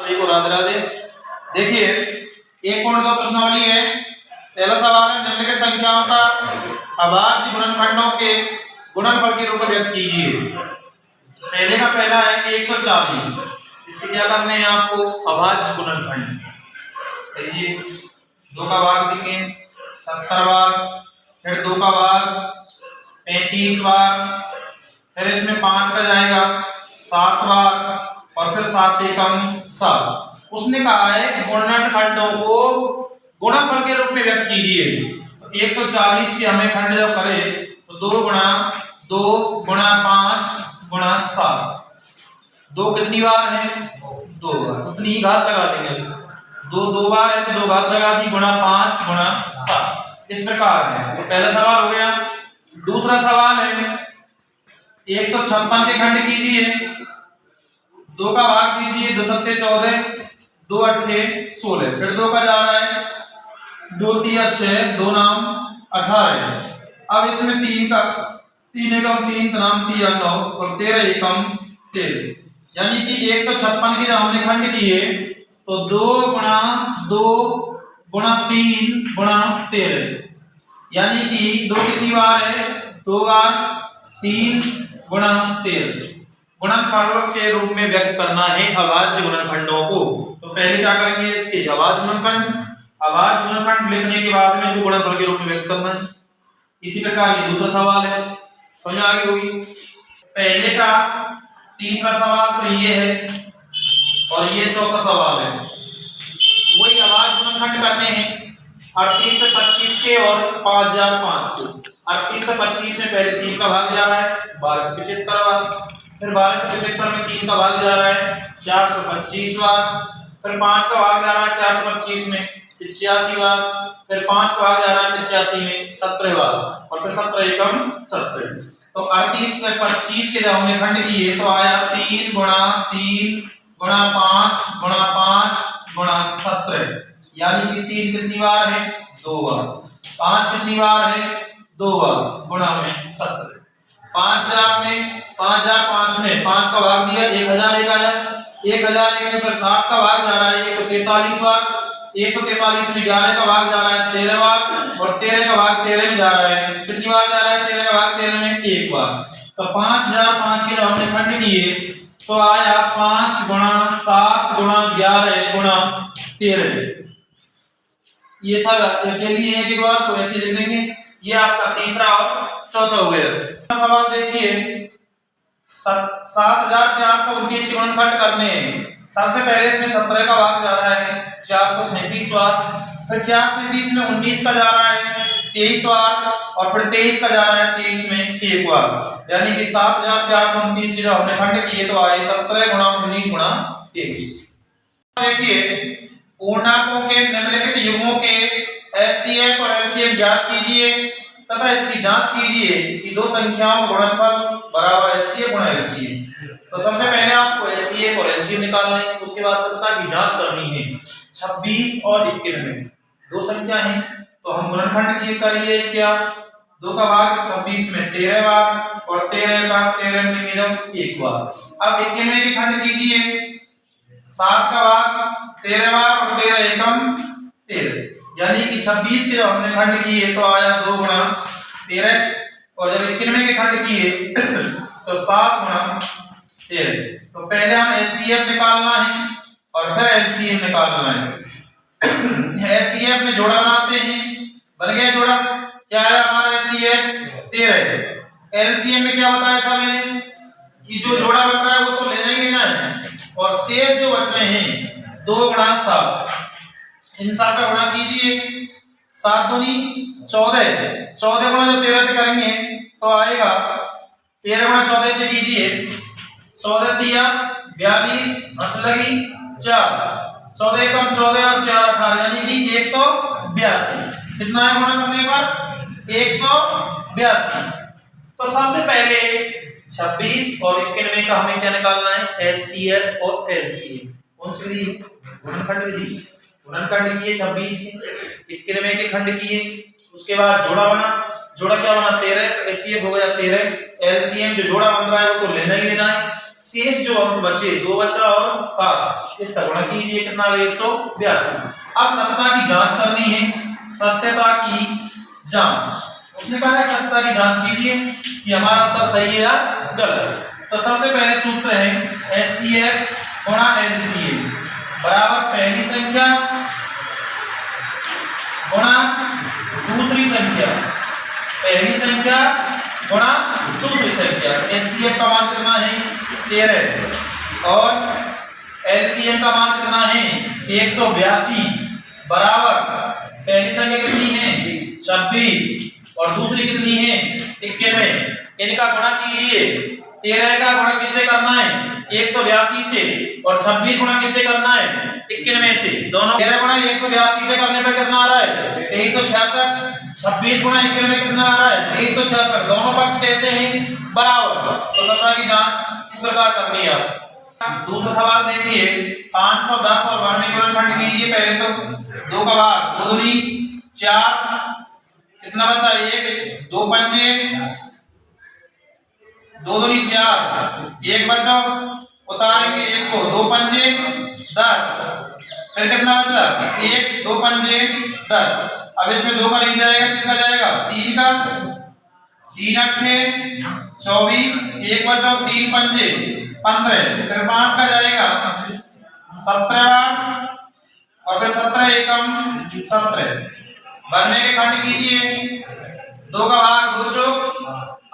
सभी को राधे राधे। देखिए 1.2 प्रश्नावली है। पहला सवाल है, निम्नलिखित संख्याओं का अभाज्य गुणनखंडों के गुणनफल के रूप में व्यक्त कीजिए। पहले का पहला है 140। इससे क्या करने हैं आपको? अभाज्य गुणनखंड। लीजिए 2 का भाग देंगे 70 बार, फिर 2 का भाग 35 बार, फिर इसमें 5 का जाएगा 7 बार और फिर 7 एकम 7। उसने कहा है गुणनखंडों को गुणनफल के रूप में व्यक्त कीजिए। तो 140 के हमें खंड जब करें तो 2 गुणा 2 गुणा 5 गुणा 7। 2 कितनी बार है? 2 बार। उतनी ही घात लगा देंगे इसको। 2 बार है तो 2 घात लगा दी, गुणा 5 गुणा 7। इस प्रकार है। तो पहला सवाल हो गया। दूसरा सवाल है 156 के खंड कीजिए। 2 का भाग दीजिए, 2 सत्ते 14, 2 अट्ठे 16, फिर 2 का जा रहा है 2 तिया 6, 2 नाम 18। अब इसमें 3 का 3 एकम 3 नाम तिया 9 और 13 एकम 13। यानी कि 156 के जब हमने खंड किए तो 2 गुणा 2 गुणा 3 गुणा 13, यानी कि 2 कितनी बार है? 2 बार। 3 गुणा 13 गुणनफल के रूप में व्यक्त करना है अभाज्य गुणनखंडों को। तो पहले क्या करेंगे? इसके अभाज्य गुणनखंड लिखने के बाद में इनको गुणनफल के रूप में व्यक्त करना है। इसी प्रकार ये दूसरा सवाल है, समझ आ गई होगी। पहले का तीसरा सवाल तो ये है और ये चौथा सवाल है। वही अभाज्य गुणनखंड करने हैं 38 से 25 के और 5005 को। 38 से 25 में पहले 3 का भाग जा रहा है 12 से 75 बार, फिर 12 से 75 में 3 का भाग जा रहा है 425 बार, फिर 5 का भाग जा रहा है 425 में 85 बार, फिर 5 का भाग जा रहा है 85 में 17 बार और फिर 17 एकम 17। तो 38 से 25 के जब हमने खंड किए तो आया 3 गुणा 3 गुणा 5 गुणा 5 गुणा 17, यानी कि 3 कितनी बार है? 2 बार। 5 कितनी बार है? 2 बार गुणा में 17। 5000 में 5005 में 5 का भाग दिया 1000 एक आया, 1001 में फिर 7 का भाग जा रहा है 143 बार, 143 में 11 का भाग जा रहा है 13 बार और 13 का भाग 13 में जा रहा है। कितनी बार जा रहा है? 13 का भाग 13 में 1 बार। तो 5005 के जब हमने खंड किए तो आया 5 गुणा 7 गुणा 11 गुणा 13। ये सब के लिए एक बार तो ऐसे लिख देंगे। ये आपका तीसरा और चौथा हो गया। सवाल देखिए 7429 के गुणनखंड करने हैं। सबसे पहले इसमें 17 का भाग जा रहा है 437 बार, फिर 437 में 19 का जा रहा है 23 बार और फिर 23 का जा रहा है 23 में 1 बार, यानी कि 7429 के जब हमने खंड किए तो आए 17 गुणा 19 गुणा 23। देखिए पूर्णांकों के निम्नलिखित युग्मों के एचसीएफ और एलसीएम ज्ञात कीजिए तथा इसकी जांच कीजिए कि दो संख्याओं का गुणनफल बराबर एचसीएफ गुणा एलसीएम। तो सबसे पहले आपको एचसीएफ और एलसीएम निकालना है, उसके बाद सत्ता की जांच करनी है। 26 और 91 दो संख्या हैं तो हम गुणनखंड की करिए। इसके 2 का भाग 26 में 13 बार और 13 का 13 में देंगे जब 1 बार। अब 91 के खंड कीजिए। 7 का भाग 13 बार और 13 एकम 13, यानी कि 26 के जब हमने खंड किए तो आया 2 गुणा 13 और जब 91 के खंड किए तो 7 गुणा 13। तो पहले हम एचसीएफ निकालना है और फिर एलसीएम निकालना है। एचसीएफ में जोड़ा बनाते हैं, बन गया जोड़ा। क्या है हमारा एचसीएफ? 13। एलसीएम में क्या बताया था मैंने कि जो जोड़ा बन रहा है वो तो लेना ही लेना है और शेष जो बच रहे हैं 2 गुणा 7, इन सब का गुणा कीजिए। 7 दूनी 14, 14 गुणा जब 13 से करेंगे तो आएगा 13 गुणा 14 से कीजिए 14 तिया 42 हंस लगी 4, 14 एकम 14 और 4 18, यानी कि 182। कितना है गुणा करने पर? 182। तो सबसे पहले 26 और 91 का हमें क्या निकालना है? एचसीएफ और एलसीएम। कौन सी विधि? गुणनखंड विधि। गुणनखंड किए 26 के, 91 के खंड किए, उसके बाद जोड़ा बना जोड़ा क्या बना 13, तो एचसीएफ हो गया 13। एलसीएम जो जोड़ा बन रहा है वो तो लेना ही लेना है। शेष जो अंक बचे 2 बचा और 7, इसका गुणा कीजिए, कितना आ गया 182। अब सत्यता की जांच करनी है, सत्यता की जांच। उसने कहा है सत्यता की जांच कीजिए कि हमारा उत्तर सही है या गलत। तो सबसे पहले सूत्र है एचसीएफ गुणा एलसीएम बराबर पहली संख्या गुणा दूसरी संख्या, पहली संख्या गुणा दूसरी संख्या। एचसीएफ का मान कितना है 13 और एलसीएम का मान कितना है 182 बराबर पहली संख्या कितनी है 26 और दूसरी कितनी है 91। इनका गुणा कीजिए। 13 का गुणा किससे करना है 182 से और 26 गुणा किससे करना है 91 से। दोनों 13 गुणा 182 से करने पर कितना आ रहा है 2366। 26 गुणा 91 कितना आ रहा है 2366। दोनों पक्ष कैसे हैं बराबर। तो सत्यता की जांच इस प्रकार करनी है। दूसरा सवाल देखिए 510 और 92 गुणनखंड कीजिए। पहले तो 2 का भाग 2 दूनी 4, कितना बचा 1, 2 पंजे 2 दूनी 4, 1 बचा, उतारेंगे 1 को, 2 पंजे 10, फिर कितना बचा 1, 2 पंजे 10। अब इसमें 2 का नहीं जाएगा, किसका जाएगा 3 का, 3 अट्ठे 24, 1 बचा, 3 पंजे 15, फिर 5 का जाएगा 17 बार और फिर 17 एकम 17। बनने के खंड कीजिए। 2 का भाग 2 चौक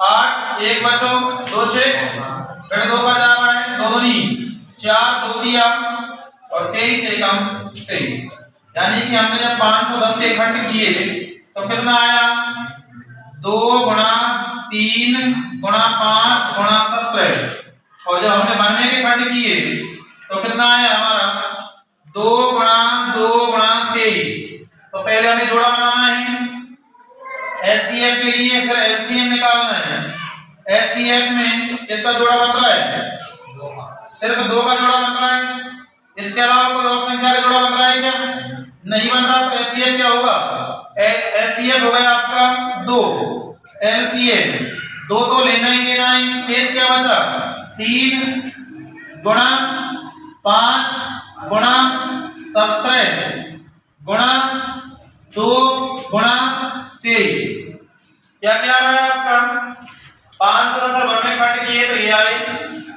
8, 1 बचो 2 छेक, फिर 2 का जा रहा है 2 दूनी 4, 2 दिया और 23 एकम 23। यानी कि हमने जब 510 के खंड किए तो कितना आया 2 गुणा 3 गुणा 5 गुणा 17 और जब हमने बनने के खंड किए तो कितना आया हमारा 2 गुणा 23। तो पहले हमें जोड़ा बनाना है एचसीएफ के लिए, फिर एलसीएम निकालना है। एचसीएफ में इसका जोड़ा बन रहा है सिर्फ 2 का जोड़ा बन रहा है, इसके अलावा कोई और संख्या का जोड़ा बन रहा है क्या नहीं बन रहा। तो एचसीएफ क्या होगा एचसीएफ हो गया आपका 2, एलसीएम 2 तो लेना ही लेना है। शेष क्या बचा 3 गुणा 5 गुणा 17 गुणा 2 गुणा 23। क्या क्या आ रहा है आपका 510 और 92 खंड किए तो ये आए।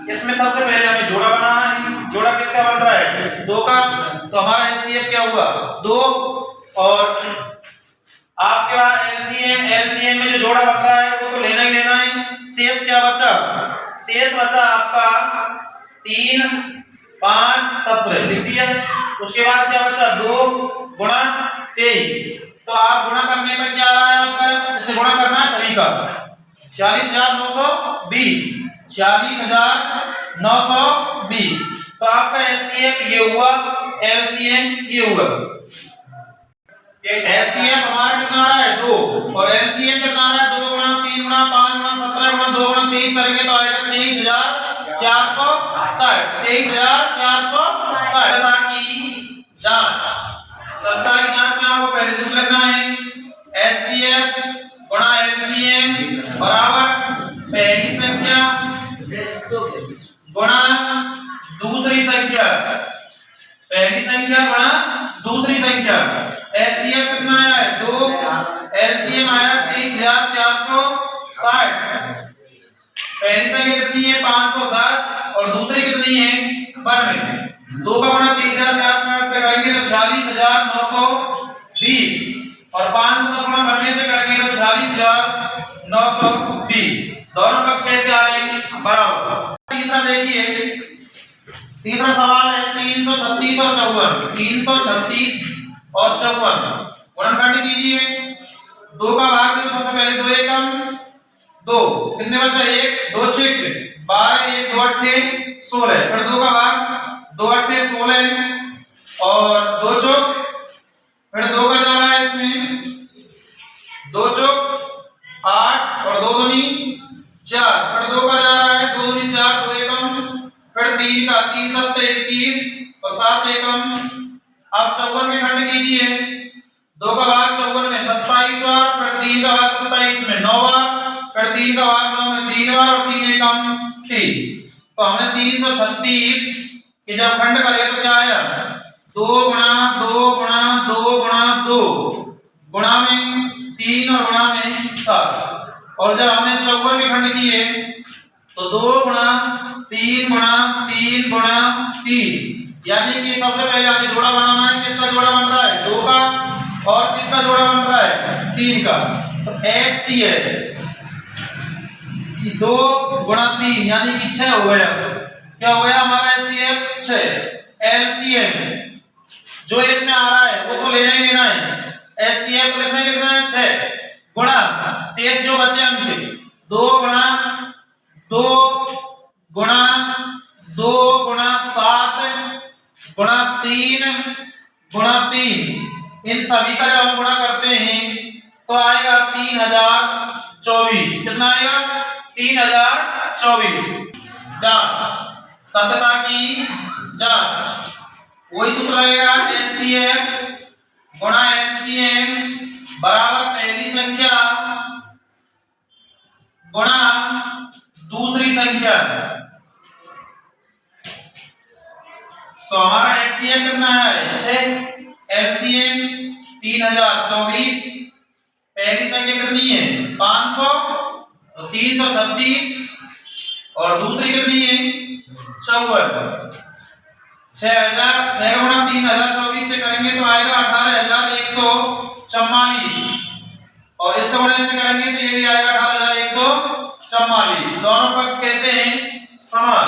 इसमें सबसे पहले हमें जोड़ा बनाना है। जोड़ा किसका बन रहा है 2 का, तो हमारा एचसीएफ क्या हुआ 2 और आपके पास एलसीएम में जो जोड़ा बन रहा है वो तो लेना ही लेना है। शेष क्या बचा, शेष बचा आपका 3 5 17 लिख दिया। उसके बाद क्या बचा 2 गुणा 23। तो आप गुणा करने पर क्या आ रहा है आपका, इसे गुणा करना है सभी का 40,920, 40,920। तो आपका एचसीएफ ये हुआ, एलसीएम ये हुआ। एचसीएफ हमारा कितना आ रहा है 2 और एलसीएम कितना आ रहा है 2 गुणा 3 गुणा 5 गुणा 17 गुणा 2 गुणा 23 करेंगे तो आएगा 23,460। 23,460। सत्यता की जांच। सत्यता की जांच में आपको पहले सूत्र लिखना है एचसीएफ गुणा एलसीएम बराबर पहली संख्या गुणा दूसरी संख्या, पहली संख्या गुणा दूसरी संख्या। एचसीएफ कितना आया है 2, एलसीएम आया 23,460। पहली संख्या कितनी है 510 और दूसरी कितनी है 92। 2 का गुणा 23,460 पे करेंगे तो 40,920 और 510 गुणा 92 से करेंगे तो 40,920। दोनों पक्ष कैसे आ रहे हैं बराबर। तीसरा देखिए, तीसरा सवाल है 336 और 54। 336 और 54 गुणनखंड कीजिए। 2 का भाग दो, सबसे पहले 2 एकम 2, कितने बचा 1, 2 छेक 12, 1 2 अट्ठे 16, फिर 2 का भाग 2 अट्ठे 16 और 2 चौक, फिर 2 का जा रहा है इसमें 2 चौक 8 और 2 दूनी 4, फिर 2 का जा रहा है 2 दूनी 4, 2 एकम, फिर 3 का 3 7 21 और 7 एकम। अब 54 के खंड कीजिए। 2 का भाग 54 में 27 बार, फिर 3 का भाग 27 में 9 बार, फिर 3 का भाग 9 में 3 बार और 3 एकम 3। तो हमने 336 के जब खंड करे तो क्या आया 2 गुणा 2 गुणा 2 गुणा 2 गुणा में 3 और गुणा में 7। और जब हमने 54 के खंड किए तो 2 गुणा 3 गुणा 3 गुणा 3, यानी कि सबसे पहले हमें जोड़ा बनाना है। किसका जोड़ा बन रहा है 2 का, और किसका जोड़ा बन रहा है 3 का। तो HCF 2 गुणा 3 यानी कि 6 हो गया। क्या हो गया हमारा HCF 6। LCM जो इसमें आ रहा है वो तो लेना ही लेना है, HCF लिखना है 6 गुणा शेष जो बचे अंक 2 गुणा 2 गुणा 2 गुणा 7 गुणा 3 गुणा 3, इन सभी का जब हम गुणा करते हैं तो आएगा 3024। कितना आएगा 3024। जांच सत्यता की जांच, वही सूत्र लगेगा HCF गुणा LCM बराबर पहली संख्या गुणा दूसरी संख्या। तो हमारा HCF कितना है 6, LCM 3024, पहली संख्या कितनी है 500, तो 336 और दूसरी कितनी है 54। 6 गुणा 3024 से करेंगे तो आएगा 18144, और इससे गुणा से करेंगे तो ये भी आएगा 18144। दोनों पक्ष कैसे हैं समान।